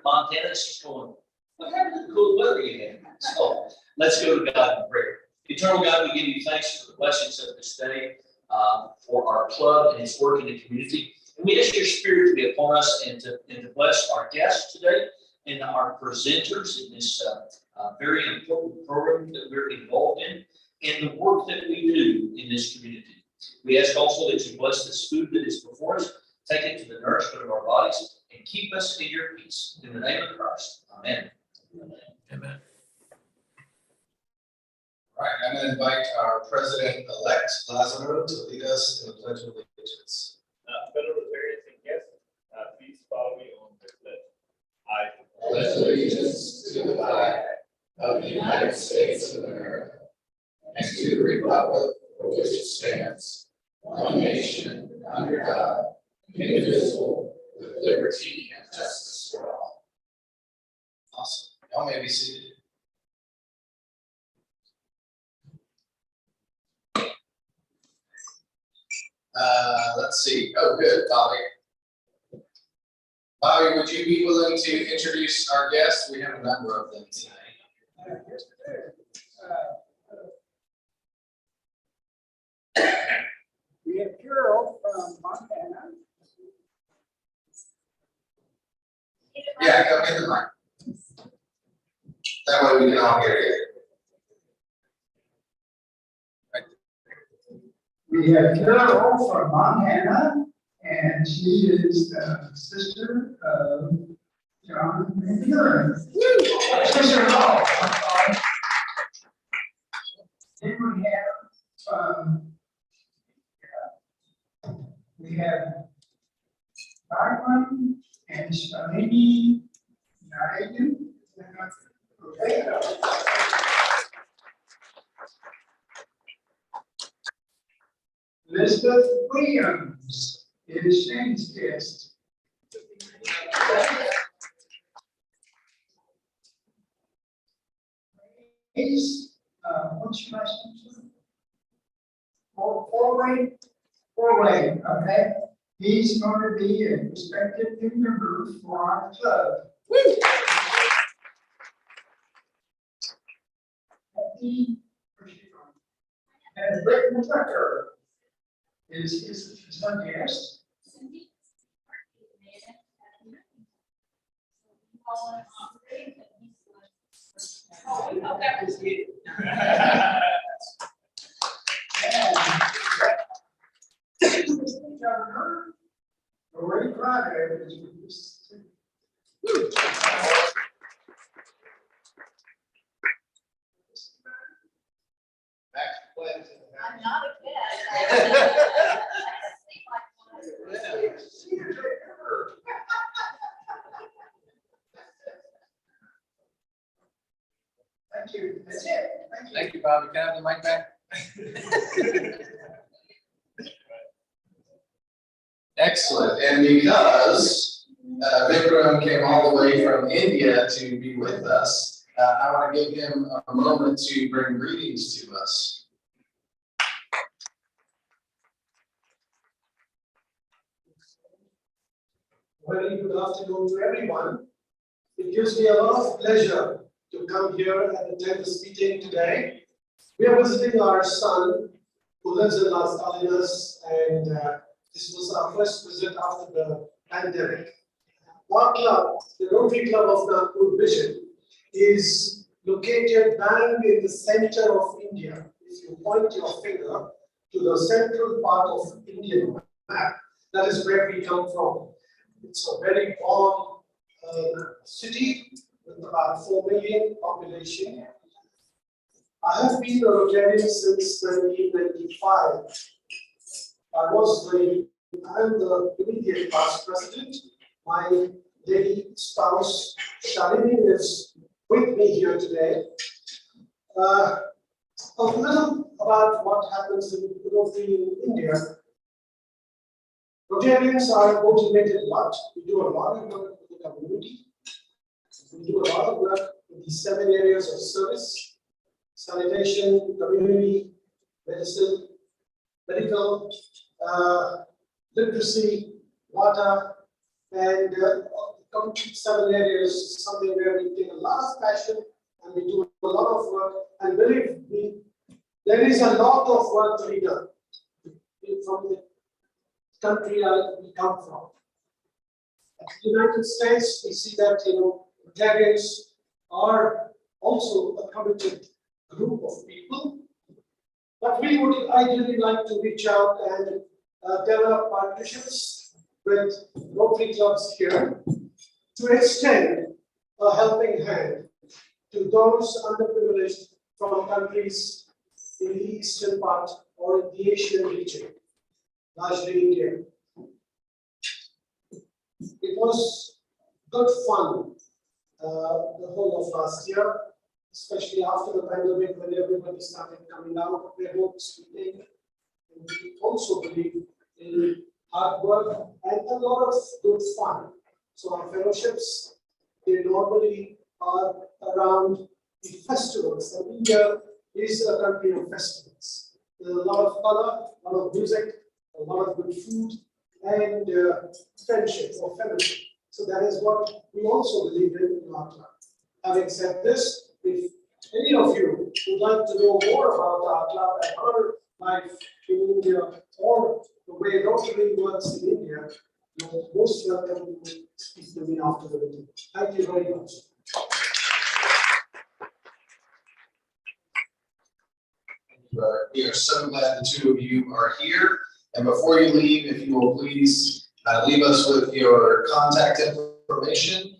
Montana. She's going, what happened to the cool weather you had? So let's go to God in prayer. Eternal God, we give you thanks for the blessings of this day, for our club and its work in the community. And we ask your spirit to be upon us and to bless our guests today and our presenters in this very important program that we're involved in and the work that we do in this community. We ask also that you bless this food that is before us, take it to the nourishment of our bodies, and keep us in your peace. In the name of Christ, amen. Amen. All right, I'm going to invite our president-elect, Lazaro, to lead us in the Pledge of Allegiance. Fellow Rotarians and guests, please follow me on the pledge. I pledge allegiance to the flag of the United States of America and to the republic for which it stands, one nation, under God, indivisible, with liberty and justice for all. Awesome. Y'all may be seated. Let's see. Oh, good, Bobby. Bobby, would you be willing to introduce our guests? We have a number of them tonight. We have Carol from Montana. Yeah, come get the mic. That way we can all hear you. We have Carol from Montana, and she is the sister of John and Irving. Sister-in-law. Then we have Irving and Shalini Naidu. Elizabeth Williams is Shane's guest. He's, what's your last name? Four-way, okay? He's going to be a prospective new member for our club. And Brittany Tucker is our guest. Oh, that was you. Governor, already Friday is with this. I'm not a cat. Thank you. That's it. Thank you. Thank you, Bobby. Can I have the mic back? Excellent. And because Vikram came all the way from India to be with us, I want to give him a moment to bring greetings to us. Very good afternoon to everyone. It gives me a lot of pleasure to come here and attend this meeting today. We are visiting our son who lives in Las Colinas, and this was our first visit after the pandemic. Our club, the Rotary Club of Nagpur Vision, is located bang in the center of India. If you point your finger to the central part of the Indian map, that is where we come from. It's a very warm city with about 4 million population. I have been a Rotarian since 1995. I am the immediate past president. My lady spouse Shalini is with me here today. A little about what happens in Rotary in India. Rotarians are motivated a lot. We do a lot of work with the community. We do a lot of work in these 7 areas of service: sanitation, community, medicine, medical, literacy, water, and 7 areas, something where we take a lot of passion and we do a lot of work. And believe me, there is a lot of work to be done from the country we come from. In the United States, we see that Rotarians are also a committed group of people. But we would ideally like to reach out and develop partnerships with Rotary clubs here to extend a helping hand to those underprivileged from countries in the eastern part or in the Asian region, largely India. It was good fun the whole of last year, especially after the pandemic when everybody started coming out of their homes. And we also believe in hard work and a lot of good fun. So our fellowships, they normally are around the festivals. And India is a country of festivals. There's a lot of color, a lot of music, a lot of good food, and friendship or fellowship. So that is what we also believe in our club. Having said this, if any of you would like to know more about our club and our life in India or the way Rotary works in India, you're most welcome to speak to me after the meeting. Thank you very much. We are so glad the two of you are here. And before you leave, if you will please leave us with your contact information.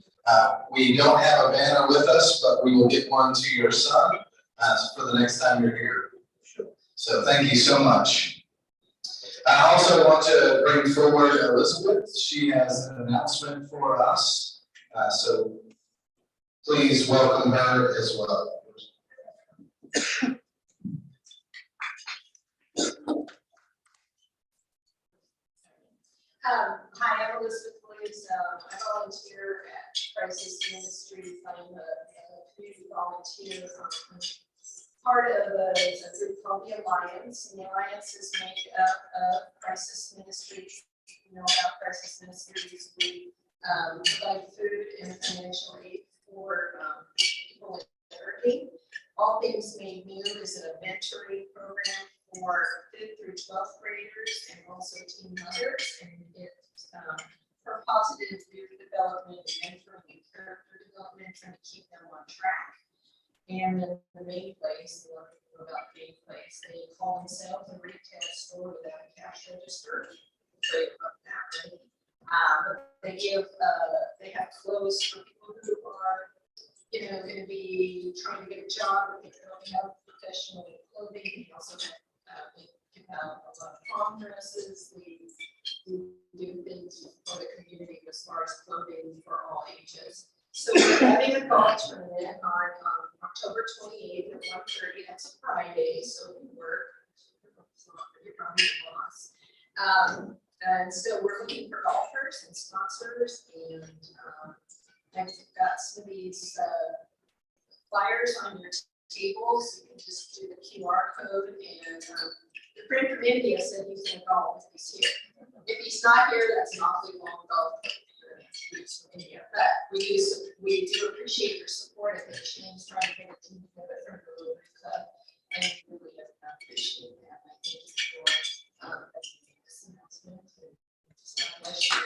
We don't have a banner with us, but we will get one to your son for the next time you're here. So thank you so much. I also want to bring forward Elizabeth. She has an announcement for us. So please welcome her as well. Hi, I'm Elizabeth Williams. I volunteer at Crisis Ministries. I'm a community volunteer. Part of a group called the Alliance, and the Alliance is made up of Crisis Ministries. You know about Crisis Ministries, we provide food and financial aid for people in Irving. All Things Made New is a mentoring program for 5th through 12th graders and also teen mothers, and it's for positive youth development and mentoring and character development, trying to keep them on track. And then the main place, a lot of people know about the main place, they call themselves a retail store without a cash register. Great about that, right? But they give, they have clothes for people who are, going to be trying to get a job, but they don't have professional clothing. They also have, we give out a lot of prom dresses. We do things for the community as far as clothing for all ages. So we're having a golf tournament on October 28th at 1:30. That's a Friday, so we work. You're probably the boss. And so we're looking for golfers and sponsors, and I've got some of these flyers on your table, so you can just do the QR code. And the friend from India said he's going to golf if he's here. If he's not here, that's an awfully long golf. But we do appreciate your support of the teams trying to get a team together from the Rotary Club, and we really appreciate that. I thank you for this announcement. Just God bless you.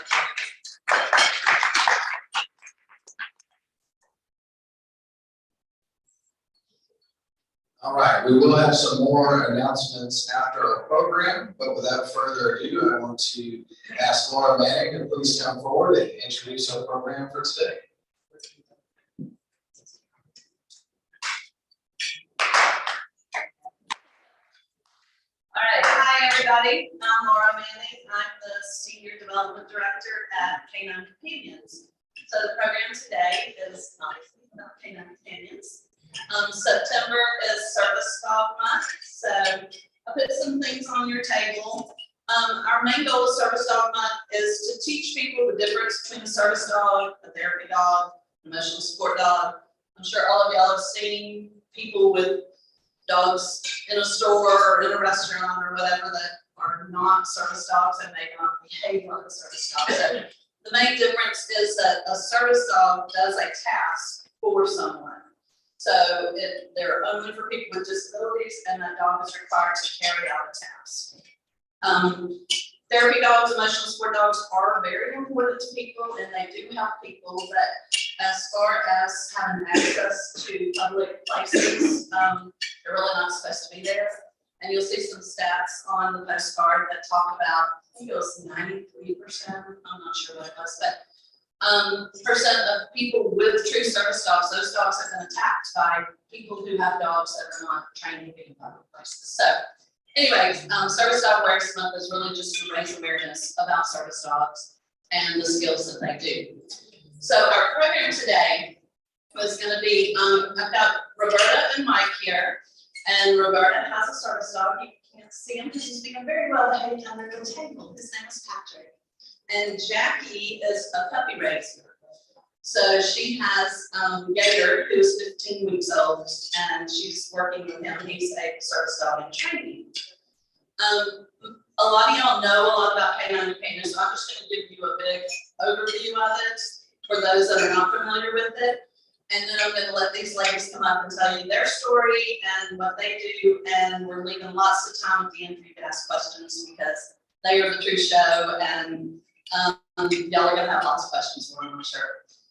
All right, we will have some more announcements after our program, but without further ado, I want to ask Laura Manning to please come forward and introduce our program for today. All right, hi everybody, I'm Laura Manning. I'm the Senior Development Director at Canine Companions. So the program today is obviously about Canine Companions. September is Service Dog Month, so I put some things on your table. Our main goal of Service Dog Month is to teach people the difference between a service dog, a therapy dog, an emotional support dog. I'm sure all of y'all have seen people with dogs in a store or in a restaurant or whatever that are not service dogs and may not behave like a service dog. So The main difference is that a service dog does a task for someone. So they're only for people with disabilities, and that dog is required to carry out a task. Therapy dogs, emotional support dogs are very important to people, and they do help people, but as far as having access to public places, they're really not supposed to be there. And you'll see some stats on the postcard that talk about, I think it was 93%, I'm not sure what it was, but percent of people with true service dogs, those dogs have been attacked by people who have dogs that are not trained to be in public places. So anyways, Service Dog Awareness Month is really just to raise awareness about service dogs and the skills that they do. So our program today was going to be, I've got Roberta and Mike here, and Roberta has a service dog. You can't see him because he's being very well behaved under the table. His name is Patrick. And Jackie is a puppy raiser. So she has Gator, who's 15 weeks old, and she's working with him. He's a service dog in training. A lot of y'all know a lot about Canine Companions, so I'm just going to give you a big overview of it for those that are not familiar with it. And then I'm going to let these ladies come up and tell you their story and what they do. And we're leaving lots of time at the end for you to ask questions because they are the true show, and y'all are going to have lots of questions for them, I'm sure.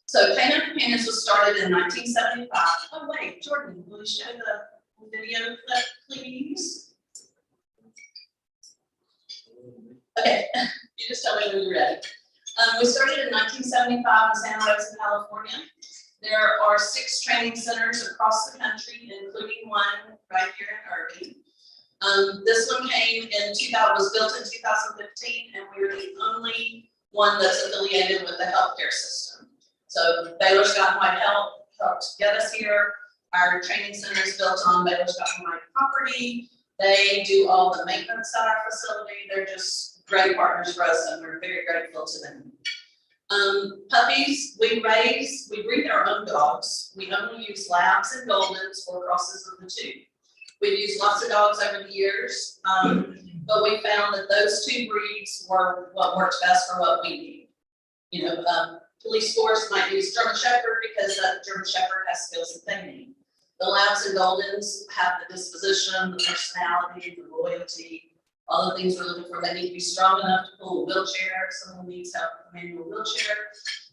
So Canine Companions was started in 1975. Oh wait, Jordan, will you show the video clip, please? Okay, you just tell me when you're ready. We started in 1975 in Santa Rosa, California. There are 6 training centers across the country, including one right here in Irving. This one was built in 2015, and we're the only one that's affiliated with the healthcare system. So Baylor Scott and White helped get us here. Our training center is built on Baylor Scott and White property. They do all the maintenance at our facility. They're just great partners for us, and we're very grateful to them. Puppies, we breed our own dogs. We only use labs and Goldens or crosses of the two. We've used lots of dogs over the years, but we found that those 2 breeds were what works best for what we need. You know, police force might use German Shepherd because that German Shepherd has skills that they need. The labs and Goldens have the disposition, the personality, the loyalty, all the things we're looking for. They need to be strong enough to pull a wheelchair if someone needs help with a manual wheelchair.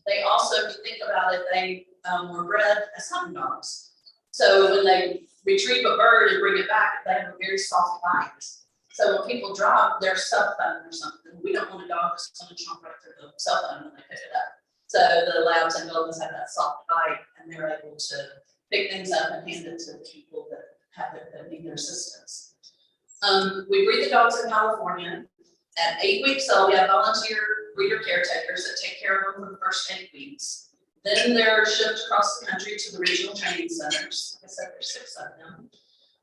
They also, if you think about it, they were bred as hunting dogs. So when they retrieve a bird and bring it back, they have a very soft bite. So when people drop their cell phone or something, we don't want a dog that's going to chomp right through the cell phone when they pick it up. So the labs and Goldens have that soft bite, and they're able to pick things up and hand it to the people that need their assistance. We breed the dogs in California. At 8 weeks old, we have volunteer breeder caretakers that take care of them for the first 8 weeks. Then they're shipped across the country to the regional training centers. Like I said, there's 6 of them.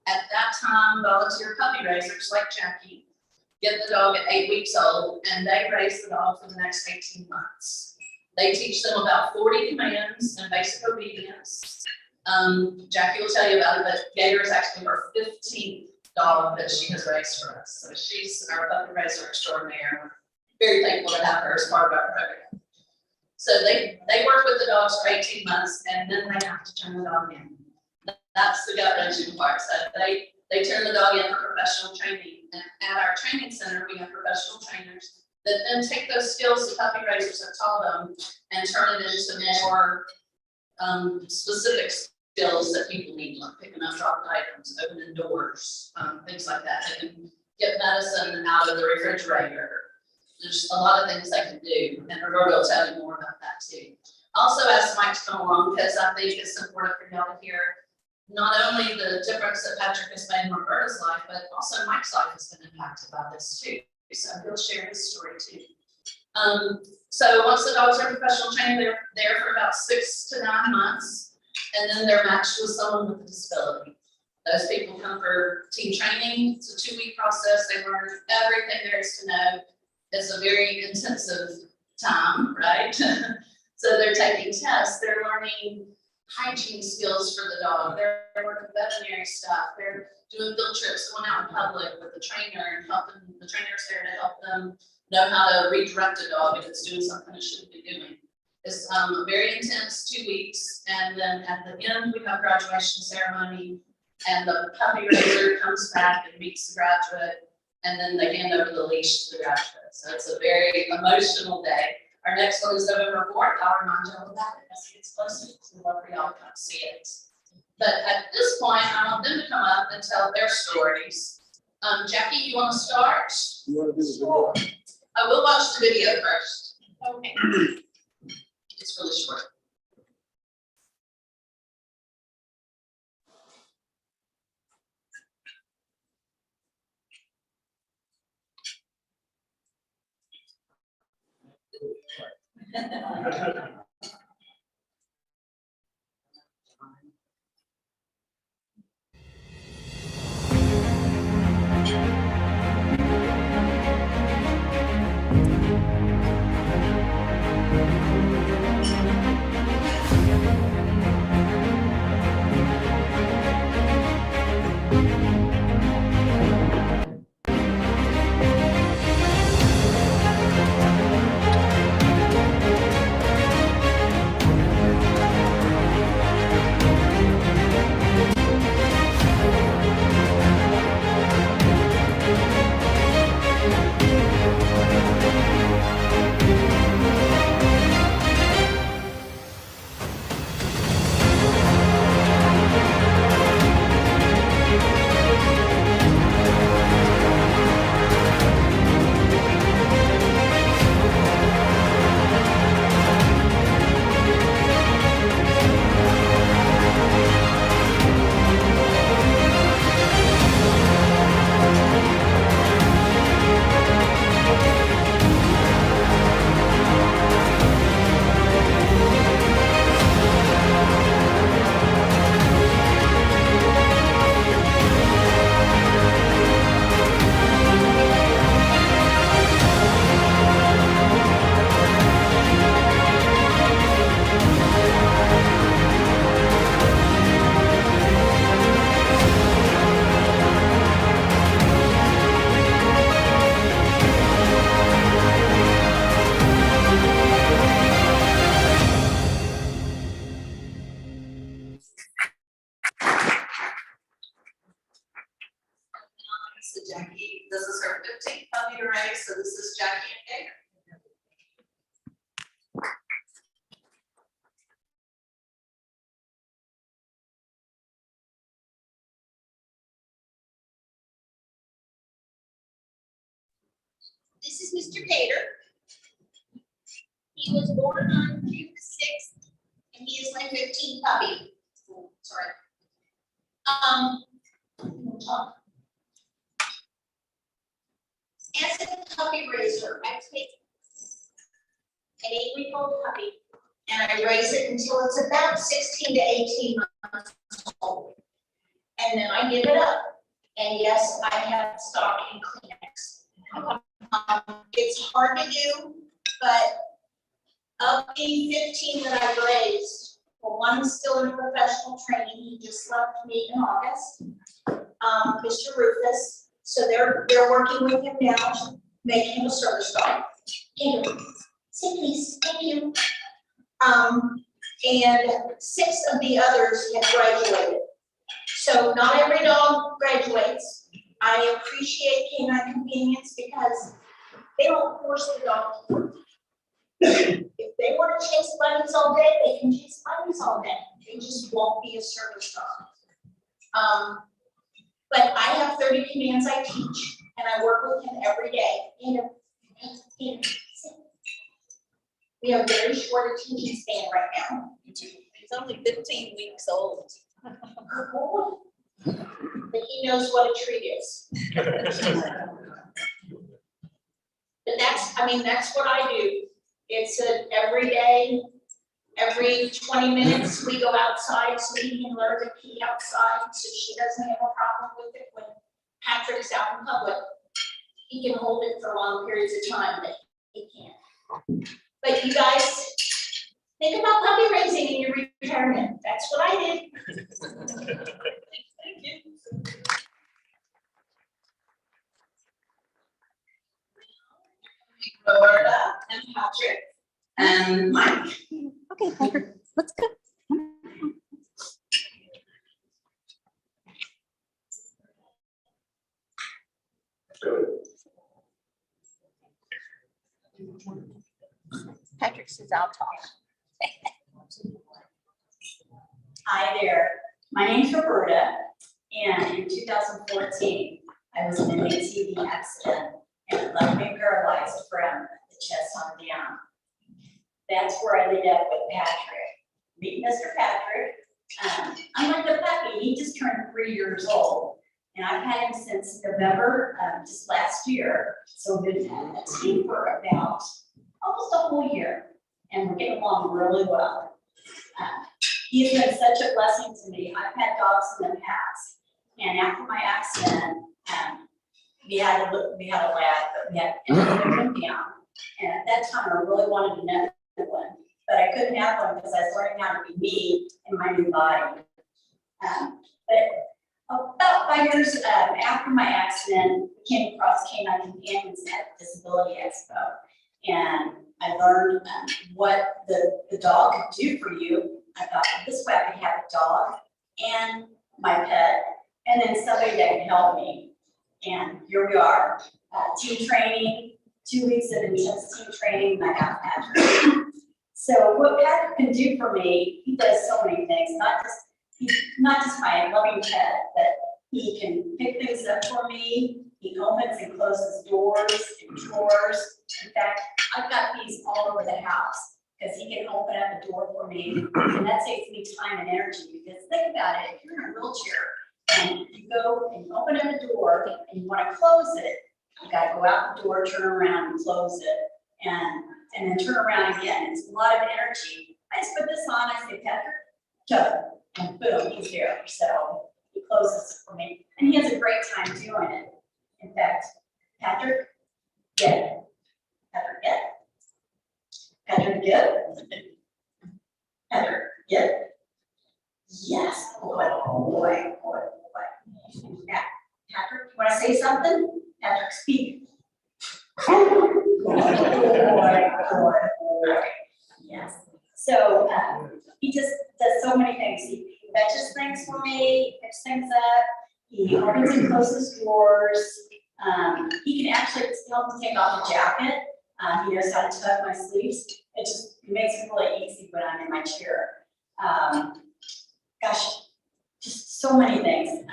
At that time, volunteer puppy raisers like Jackie get the dog at 8 weeks old, and they raise the dog for the next 18 months. They teach them about 40 commands and basic obedience. Jackie will tell you about it, but Gator is actually her 15th dog that she has raised for us. So she's our puppy raiser extraordinaire. We're very thankful to have her as part of our program. So they work with the dogs for 18 months, and then they have to turn the dog in. That's the gut wrenching part. So they turn the dog in for professional training. And at our training center, we have professional trainers that then take those skills the puppy raisers have taught them and turn it into more specific skills that people need, like picking up dropped items, opening doors, things like that. They can get medicine out of the refrigerator. There's a lot of things they can do, and Roberta will tell you more about that too. Also asked Mike to come along because I think it's important for y'all to hear not only the difference that Patrick has made in Roberta's life, but also Mike's life has been impacted by this too. So he'll share his story too. So once the dogs are professional trained, they're there for about 6 to 9 months, and then they're matched with someone with a disability. Those people come for team training. It's a 2-week process. They learn everything there is to know. It's a very intensive time, right? So they're taking tests. They're learning hygiene skills for the dog. They're working veterinary stuff. They're doing field trips, going out in public with the trainer and helping the trainers there to help them know how to redirect a dog if it's doing something it shouldn't be doing. It's a very intense 2 weeks, and then at the end, we have graduation ceremony, and the puppy raiser comes back and meets the graduate, and then they hand over the leash to the graduate. So it's a very emotional day. Our next one is November 4th. I'll remind you all about it as it gets closer, because we love for y'all to come see it. But at this point, I want them to come up and tell their stories. Jackie, you want to start? You want to do the video? I will watch the video first. Okay. It's really short. So Jackie, this is her 15th puppy to raise, so this is Jackie and Gator. This is Mr. Gator. He was born on June the 6th, and he is my 15th puppy. Sorry. As a puppy raiser, I take an 8-week-old puppy and I raise it until it's about 16 to 18 months old. And then I give it up. And yes, I have stock in Kleenex. It's hard to do, but of the 15 that I've raised, well, one's still in professional training. He just left me in August. Mr. Rufus. So they're working with him now to make him a service dog. Here, say please, thank you. And 6 of the others have graduated. So not every dog graduates. I appreciate Canine Companions because they don't force the dog to work. If they want to chase bunnies all day, they can chase bunnies all day. They just won't be a service dog. But I have 30 commands I teach, and I work with him every day. We have a very short attention span right now. He's only 15 weeks old. Good boy. But he knows what a treat is. And that's what I do. It's an every day, every 20 minutes, we go outside so he can learn to pee outside, so she doesn't have a problem with it when Patrick's out in public. He can hold it for long periods of time, but he can't. But you guys, think about puppy raising in your retirement. That's what I did. Thank you. and Mike. Okay, Patrick, let's go. Patrick says I'll talk. Hi there, my name's Roberta, and in 2014, I was in an ATV accident and left me paralyzed from the chest on down. That's where I ended up with Patrick. Meet Mr. Patrick. Unlike the puppy, he just turned 3 years old, and I've had him since November, just last year. So we've been a team for about almost a whole year, and we're getting along really well. He has been such a blessing to me. I've had dogs in the past, and after my accident, we had a lab, but we had him down. And at that time, I really wanted another one, but I couldn't have one because I was learning how to be me in my new body. But about 5 years after my accident, I came across Canine Companions at Disability Expo, and I learned what the dog could do for you. I thought, this way I could have a dog and my pet, and then somebody that can help me. And here we are, team training, 2 weeks of intense team training, and I got Patrick. So what Patrick can do for me, he does so many things, not just my loving pet, but he can pick things up for me. He opens and closes doors and drawers. In fact, I've got these all over the house because he can open up a door for me, and that saves me time and energy. Because think about it, if you're in a wheelchair and you go and you open up a door and you want to close it, you got to go out the door, turn around, and close it, and then turn around again. It's a lot of energy. I just put this on. I say, Patrick, go, and boom, he's here. So he closes it for me, and he has a great time doing it. In fact, Patrick, get it. Patrick, get it. Patrick, get it. Patrick, get it. Yes, boy. Yeah. Patrick, you want to say something? Patrick, speak. Boy. Yes. So he just does so many things. He fetches things for me, picks things up. He opens and closes doors. He can actually help me take off a jacket. He knows how to tuck my sleeves. It just makes it really easy when I'm in my chair. Gosh, just so many things.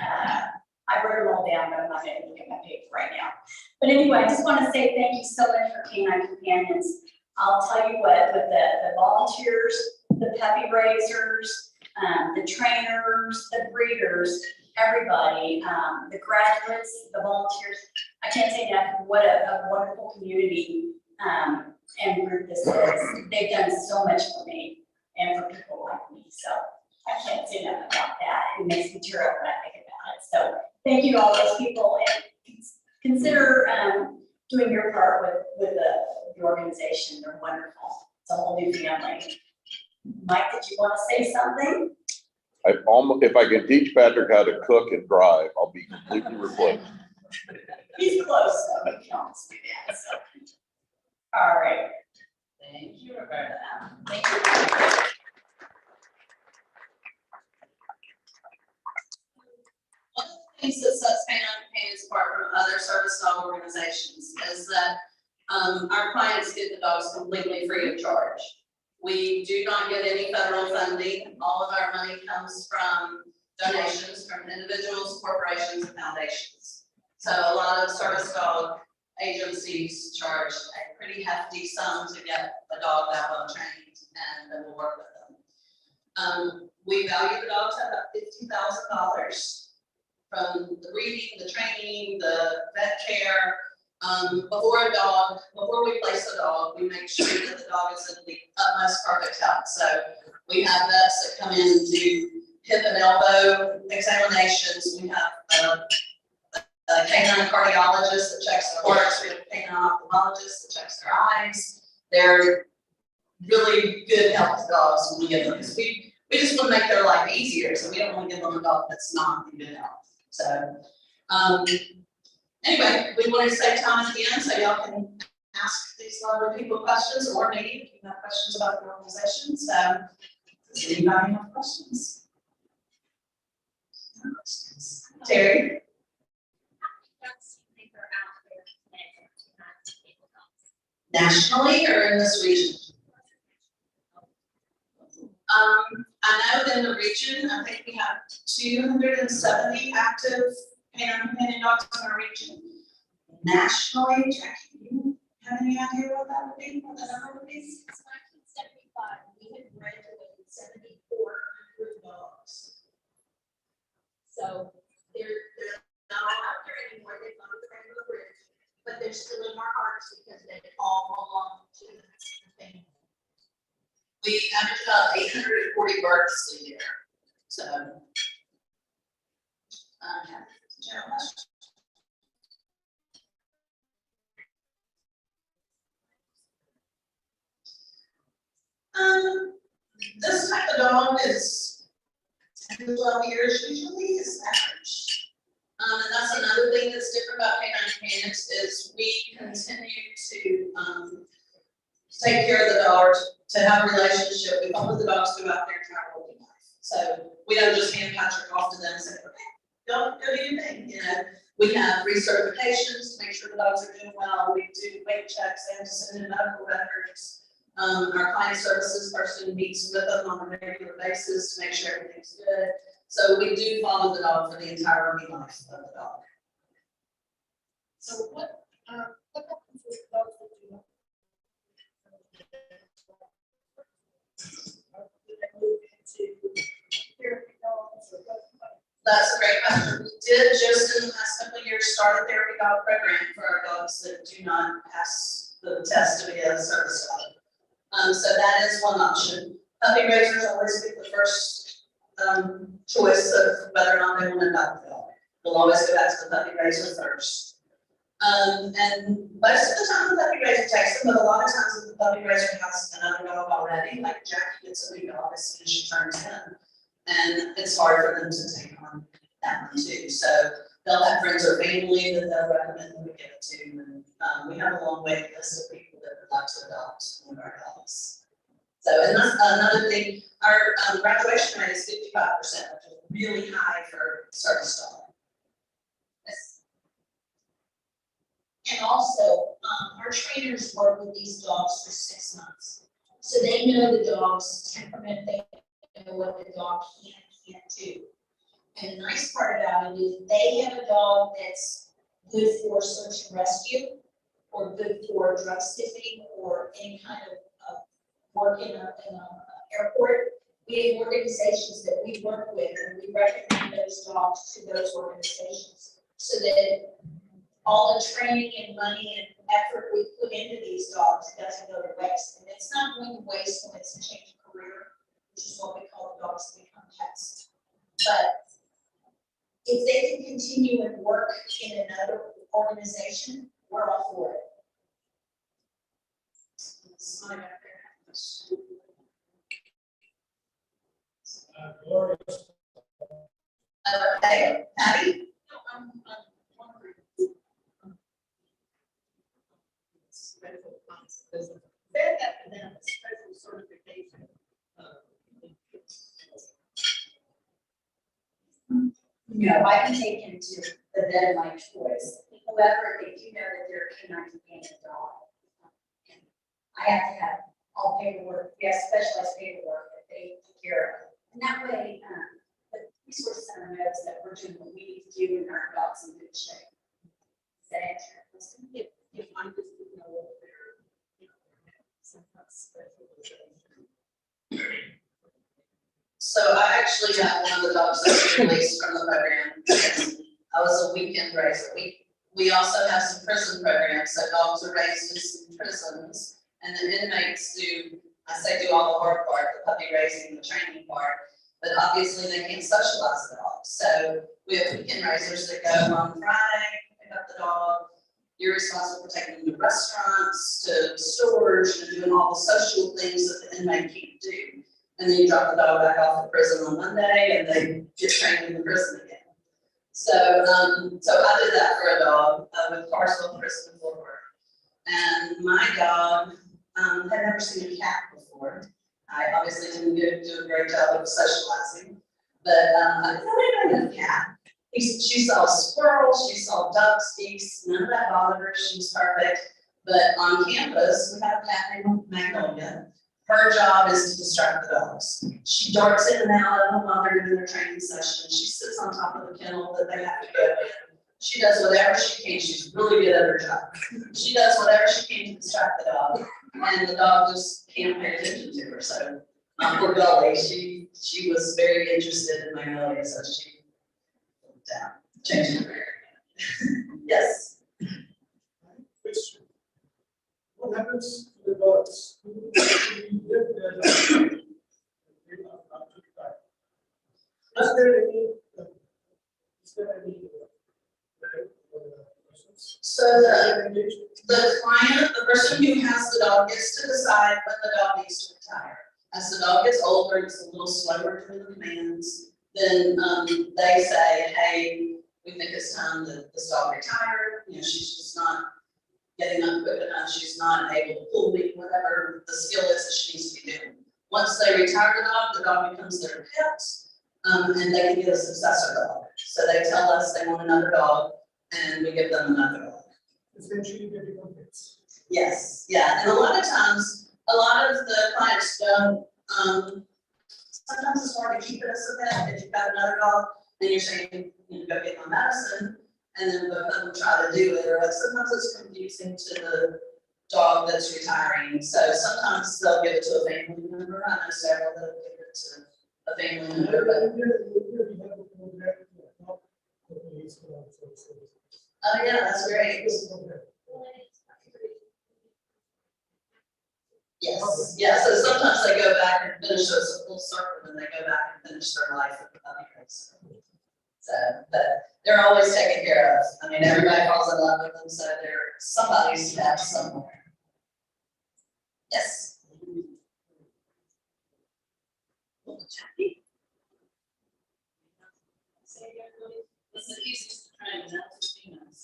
I wrote them all down, but I'm not going to look at my paper right now. But anyway, I just want to say thank you so much for Canine Companions. I'll tell you what, with the volunteers, the puppy raisers, the trainers, the breeders, everybody, the graduates, the volunteers, I can't say enough what a wonderful community and group this is. They've done so much for me and for people like me. So I can't say enough about that. It makes me tear up when I think about it. So thank you to all those people, and consider doing your part with the organization. They're wonderful. It's a whole new family. Mike, did you want to say something? If I can teach Patrick how to cook and drive, I'll be completely replaced. He's close, so we can almost do that. So. All right. Thank you, Roberta. Thank you. One of the things that sets Canine Companions apart from other service dog organizations is that our clients get the dogs completely free of charge. We do not get any federal funding. All of our money comes from donations from individuals, corporations, and foundations. So a lot of service dog agencies charge a pretty hefty sum to get a dog that well trained, and then we'll work with them. We value the dogs at about $50,000 from the breeding, the training, the vet care. Before we place a dog, we make sure that the dog is in the utmost perfect health. So we have vets that come in and do hip and elbow examinations. We have a canine cardiologist that checks their hearts. We have a canine ophthalmologist that checks their eyes. They're really good health dogs when we get them, because we just want to make their life easier. So we don't want to give them a dog that's not in good health. So anyway, we want to save time at the end so y'all can ask these lovely people questions, or maybe if you have questions about the organization. So, does anybody have questions? Terry? Nationally or in this region? I know in the region, I think we have 270 active canine companion dogs in our region. Nationally, Jackie, do you have any idea what that would be, what the number would be? Since 1975, we have graduated 7,400 dogs. So they're not out there anymore, they've gone to the Rainbow Bridge, but they're still in our hearts because they all belong to the family. We average about 840 births a year, so. General question. This type of dog is 10 to 12 years usually is average. And that's another thing that's different about Canine Companions is we continue to take care of the dog, to have a relationship. We help with the dogs throughout their entire working life. So we don't just hand Patrick off to them and say, okay, don't go do your thing, you know. We have recertifications to make sure the dogs are doing well. We do weight checks, they have to send in medical records. Our client services person meets with them on a regular basis to make sure everything's good. So we do follow the dog for the entire working life of the dog. So what happens with dogs that do not? Do they move into therapy dogs or what? That's a great question. We did just in the last couple of years start a therapy dog program for our dogs that do not pass the test to be a service dog. So that is one option. Puppy raisers always be the first choice of whether or not they want to adopt the dog. They'll always go back to the puppy raiser first. And most of the time the puppy raiser takes them, but a lot of times the puppy raiser has another dog already, like Jackie gets a new dog as soon as she turns 10. And it's hard for them to take on that one too. So they'll have friends or family that they'll recommend them to give it to. And we have a long wait list of people that would like to adopt one of our dogs. So, and that's another thing, our graduation rate is 55%, which is really high for service dog. And also, our trainers work with these dogs for 6 months. So they know the dog's temperament, they know what the dog can and can't do. And the nice part about it is they have a dog that's good for search and rescue, or good for drug sniffing, or any kind of work in a airport. We have organizations that we work with, and we recommend those dogs to those organizations, so that all the training and money and effort we put into these dogs doesn't go to waste. And it's not going to waste when it's a change of career, which is what we call the dogs that become pets. But if they can continue and work in another organization, we're all for it. Gloria. Okay, Patty? No, I'm wondering. Special consequences. Said that for them, special certification. No, I can take him to the vet of my choice. However, if you know that they're a canine companion dog, I have to have all paperwork, we have specialized paperwork that they take care of. And that way, the resource center knows that we're doing what we need to do and our dog's in good shape. Does that answer your question? If I just didn't know what they're, some kind of specialization. So I actually got one of the dogs that was released from the program. I was a weekend raiser. We also have some prison programs, so dogs are raised in some prisons, and the inmates do all the hard part, the puppy raising, the training part, but obviously they can't socialize the dogs. So we have weekend raisers that go on Friday, pick up the dog. You're responsible for taking them to restaurants, to stores, and doing all the social things that the inmate can't do. And then you drop the dog back off to prison on Monday, and they get trained in the prison again. So, I did that for a dog with Carswell Prison in Fort Worth. and my dog, had never seen a cat before. I obviously didn't do a great job of socializing, but, I didn't know anybody had a cat. She saw squirrels, she saw ducks, geese, none of that bothered her, she was perfect. But on campus, we have a cat named Magnolia. Her job is to distract the dogs. She darts in and out of them while they're doing their training session. She sits on top of the kennel that they have to go in. She does whatever she can. She's really good at her job. She does whatever she can to distract the dog, and the dog just can't pay attention to her. So, poor Gully, she was very interested in Magnolia, so she changed her. Yes. Question. What happens to the dogs? Is there any? So the client, the person who has the dog gets to decide when the dog needs to retire. As the dog gets older, it's a little slower to the commands, then, they say, hey, we think it's time that this dog retire, you know, she's just not getting up quick enough, she's not able to pull me, whatever the skill is that she needs to be doing. Once they retire the dog becomes their pet, and they can get a successor dog. So they tell us they want another dog, and we give them another dog. Essentially, getting on pets. Yes, yeah, and a lot of times, a lot of the clients don't, sometimes it's hard to keep it as a pet. If you've got another dog, then you're saying, you know, go get my medicine, and then both of them try to do it, or sometimes it's confusing to the dog that's retiring. So sometimes they'll give it to a family member. I know several that give it to a family member, but oh yeah, that's great. Yes, yeah, so sometimes they go back and finish, so it's a full circle, and they go back and finish their life with the puppy. So, but they're always taken care of. I mean, everybody falls in love with them, so they're somebody's pet somewhere. Yes. It's the easiest to train, that's females.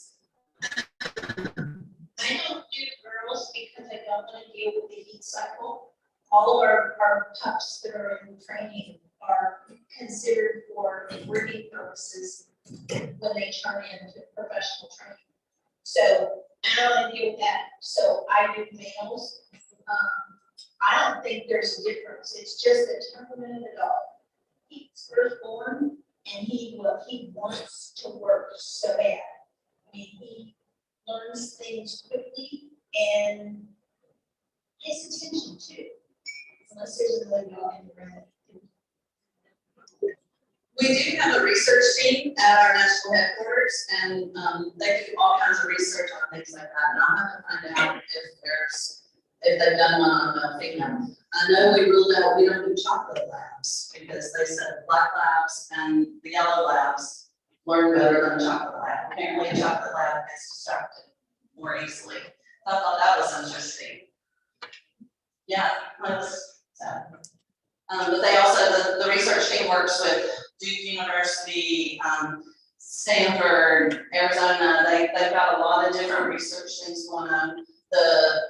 I don't do girls because I don't want to deal with the heat cycle. All of our pups that are in training are considered for breeding purposes when they turn into professional training. So I don't want to deal with that. So I do males. I don't think there's a difference. It's just the temperament of the dog. He's first born and he wants to work so bad. I mean, he learns things quickly and pays attention to, unless there's another dog in the room. We do have a research team at our national headquarters, and they do all kinds of research on things like that. And I'll have to find out if they've done one on a female. I know we ruled out, we don't do chocolate labs, because they said black labs and the yellow labs learn better than a chocolate lab. Apparently a chocolate lab gets distracted more easily. I thought that was interesting. Yeah, but they also, the research team works with Duke University, Stanford, Arizona. They've got a lot of different research things going on. The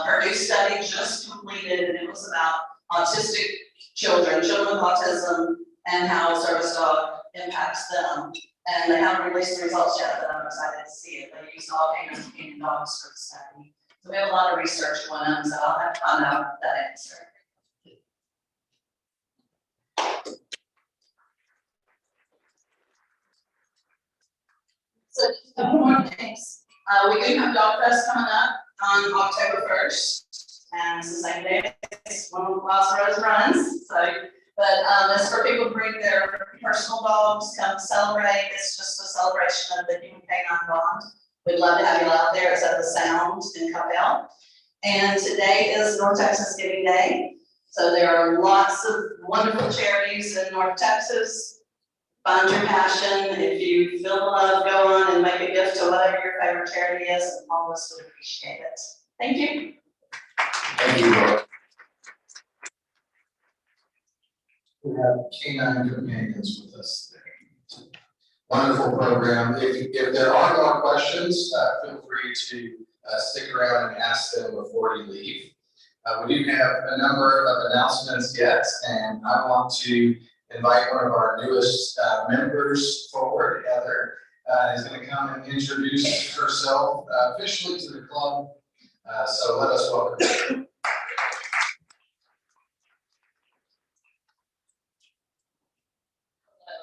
Purdue study just completed, and it was about autistic children with autism, and how a service dog impacts them. And they haven't released the results yet, but I'm excited to see it. They used all Canine Companion dogs for the study. So we have a lot of research going on, so I'll have to find out that answer. So just a couple more things. We do have Dog Fest coming up on October 1st, and it's the same day as one of Las Rose runs. So, but it's for people to bring their personal dogs, come celebrate. It's just a celebration of the human canine bond. We'd love to have you out there. It's at the Sound in Cabell. And today is North Texas Giving Day. So there are lots of wonderful charities in North Texas. Find your passion. If you feel the love, go on and make a gift to whatever your favorite charity is, and all of us would appreciate it. Thank you. Thank you, Laura. We have Canine Companions with us today. Wonderful program. If there are more questions, feel free to stick around and ask them before you leave. We do have a number of announcements yet, and I want to invite one of our newest members forward. Heather is going to come and introduce herself officially to the club. So let us welcome her. I know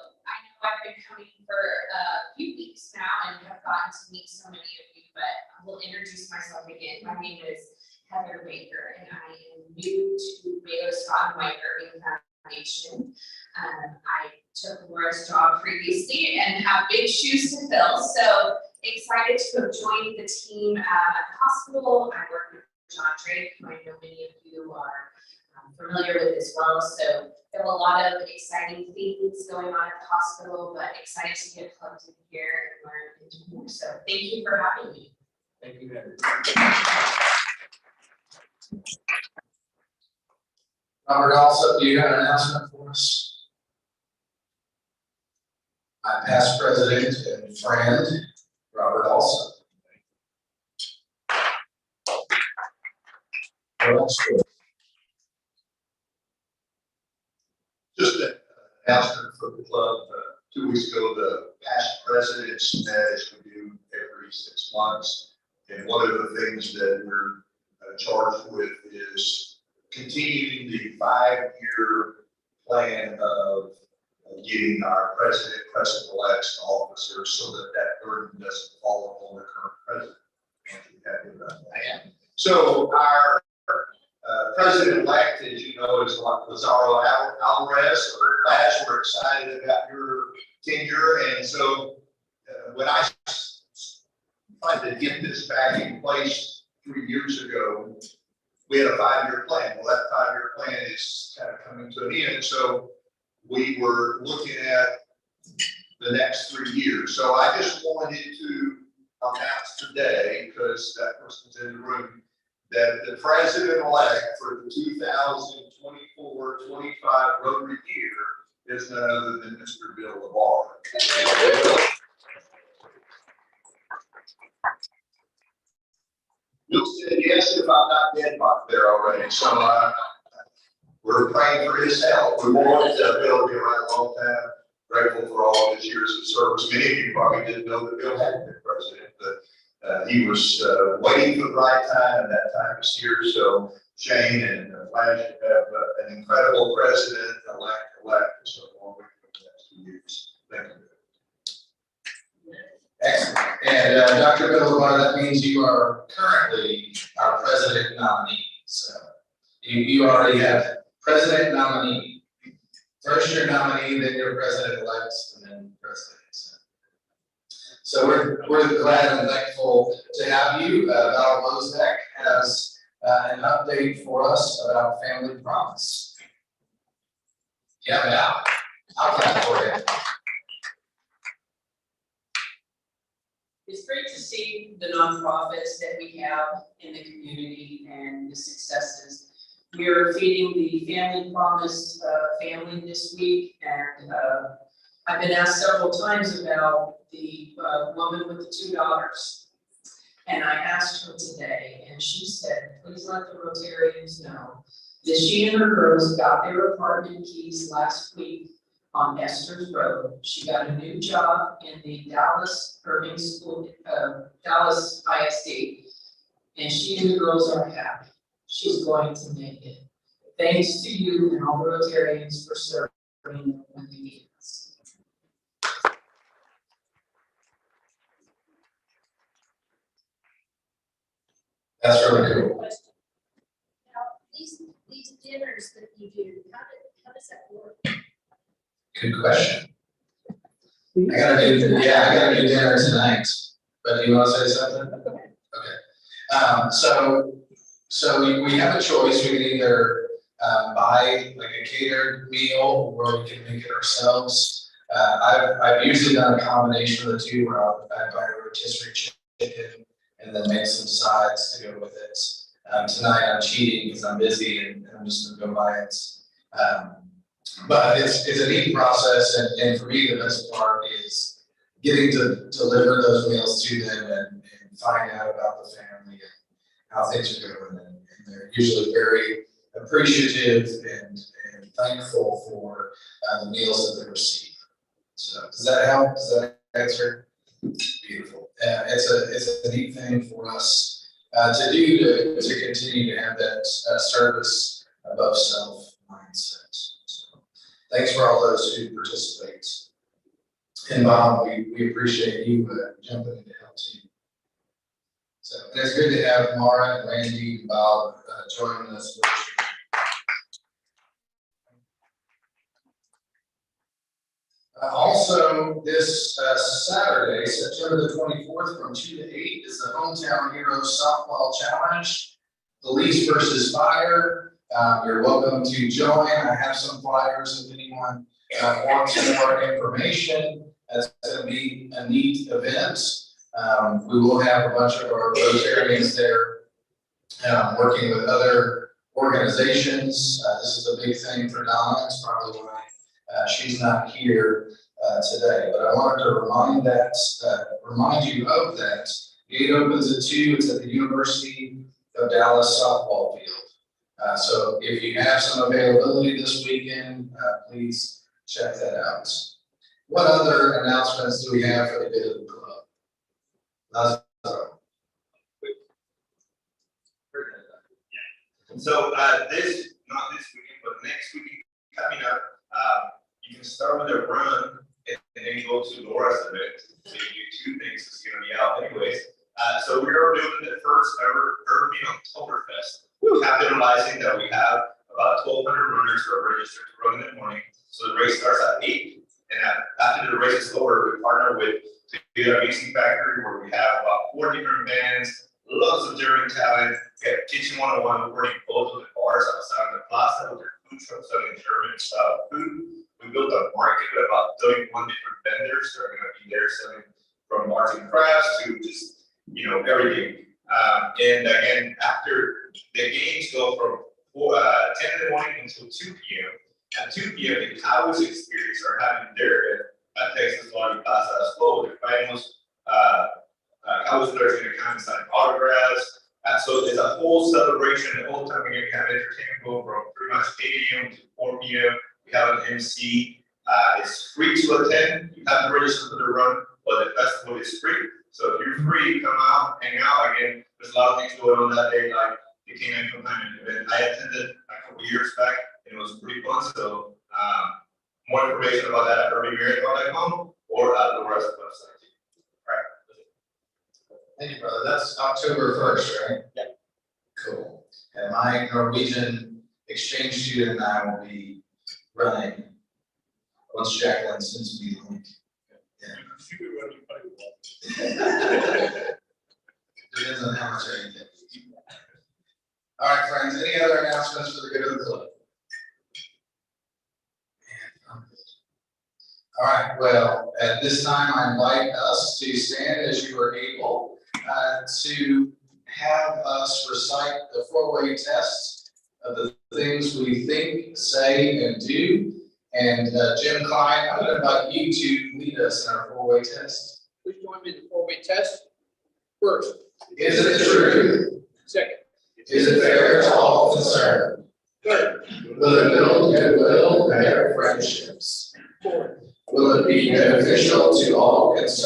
I've been coming for a few weeks now and have gotten to meet so many of you, but I will introduce myself again. My name is Heather Baker, and I am new to Baylor Scott and White Irving Foundation. I took Laura's job previously and have big shoes to fill, so excited to have joined the team at the hospital. I work with John Drake, who I know many of you are familiar with as well. So there are a lot of exciting things going on at the hospital, but excited to get plugged in here and learn into more. So thank you for having me. Thank you, Heather. Robert, also, do you have an announcement for us? My past president and friend, Robert also. Well, that's good. Just an announcement for the club. 2 weeks ago, the past presidents met as we do every 6 months. And one of the things that we're charged with is continuing the 5-year plan of getting our president-elects to officers so that that burden doesn't fall upon the current president. Andrew, happy about that. So our president-elect, as you know, is Lazaro Alvarez, or Bash. We're excited about your tenure. And so when I tried to get this back in place 3 years ago, we had a 5-year plan. Well, that 5-year plan is kind of coming to an end. So we were looking at the next 3 years. So I just wanted to announce today, because that person's in the room, that the president-elect for the 2024-25 Rotary year is none other than Mr. Bill LeVar. Bill said yes if I'm not dead back there already. So we're praying for his health. We wanted Bill to be around a long time. Grateful for all of his years of service. Many of you probably didn't know that Bill had been president, but he was waiting for the right time, and that time is here. So Shane and Flash have an incredible president-elect. So long way for the next 2 years. Thank you. Excellent. And Dr. Bill LeVar, that means you are currently our president nominee. So you already have president nominee. First you're nominee, then you're president-elect, and then president. So we're glad and thankful to have you. Val Lozak has an update for us about Family Promise. Yeah, Val, I'll clap for you. It's great to see the nonprofits that we have in the community and the successes. We are feeding the Family Promise family this week, and I've been asked several times about the woman with the 2 daughters. And I asked her today, and she said, please let the Rotarians know that she and her girls got their apartment keys last week on Esther's Road. She got a new job in the Dallas Irving School, Dallas ISD, and she and the girls are happy. She's going to make it. Thanks to you and all the Rotarians for serving when they need us. That's really cool. Now, these dinners that you do, how does that work? Good question. I gotta do dinner tonight, but do you want to say something? Okay. So we have a choice. We can either buy like a catered meal, or we can make it ourselves. I've usually done a combination of the two, where I buy a rotisserie chicken and then make some sides to go with it. Tonight I'm cheating because I'm busy and I'm just gonna go buy it. But it's a neat process, and for me the best part is getting to deliver those meals to them and find out about the family and how things are going. And they're usually very appreciative and thankful for the meals that they receive. So does that help? Does that answer? Beautiful. It's a neat thing for us to do to continue to have that service above self mindset. So thanks for all those who participate. And Bob, we appreciate you jumping in to help too. So and it's good to have Mara and Randy and Bob joining us. Also, this Saturday, September the 24th, from 2 to 8, is the Hometown Heroes Softball Challenge, Police versus Fire. You're welcome to join. I have some flyers if anyone wants more information. That's going to be a neat event. We will have a bunch of our Rotarians there working with other organizations. This is a big thing for Donna. It's probably why she's not here today. But I wanted to remind you of that. Gate opens at 2. It's at the University of Dallas softball field. So if you have some availability this weekend, please check that out. What other announcements do we have for the good of the club? So not this weekend, but next weekend coming up, you can start with a run and then go to the rest of it. So you do 2 things. It's going to be out anyways. So we are doing the first ever Irving Oktoberfest, capitalizing that we have about 1,200 runners who are registered to run in the morning. So the race starts at 8. And after the race is over, we partner with the Music Factory, where we have about 4 different bands, lots of German talent. We have Kitchen 101 working both of the bars outside of the plaza with their food trucks selling German style food. We built a market with about 31 different vendors that are going to be there selling from arts and crafts to just, everything. And again, after the games go from 10 in the morning until 2 p.m. At 2 p.m., the Cowboys Experience are having their event at Texas Lottery Plaza as well. Their finals, Cowboys players are going to come and sign autographs. So it's a whole celebration. The whole time we're going to have entertainment go from pretty much 8 a.m. to 4 p.m. We have an MC. It's free to attend. You have to register for the run, but the festival is free. So if you're free, come out, hang out. Again, there's a lot of things going on that day, like the Canine Companions event. I attended a couple years back. It was pretty fun. So more information about that at irvingmarathon.com or at the rest of the website. All right. Thank you, brother. That's October 1st, right? Yeah. Cool. And my Norwegian exchange student and I will be running once Jacqueline sends me the link. Depends on how much I can get. All right, friends. Any other announcements for the good of the club? All right, well, at this time, I invite us to stand as you are able to have us recite the 4-way test of the things we think, say, and do. And Jim Klein, I'm going to invite you to lead us in our 4-way test. Please join me in the 4-way test. First, is it true? Second, is it fair to all concerned? Third, will it build goodwill and better friendships? Fourth, will it be beneficial to all concerned?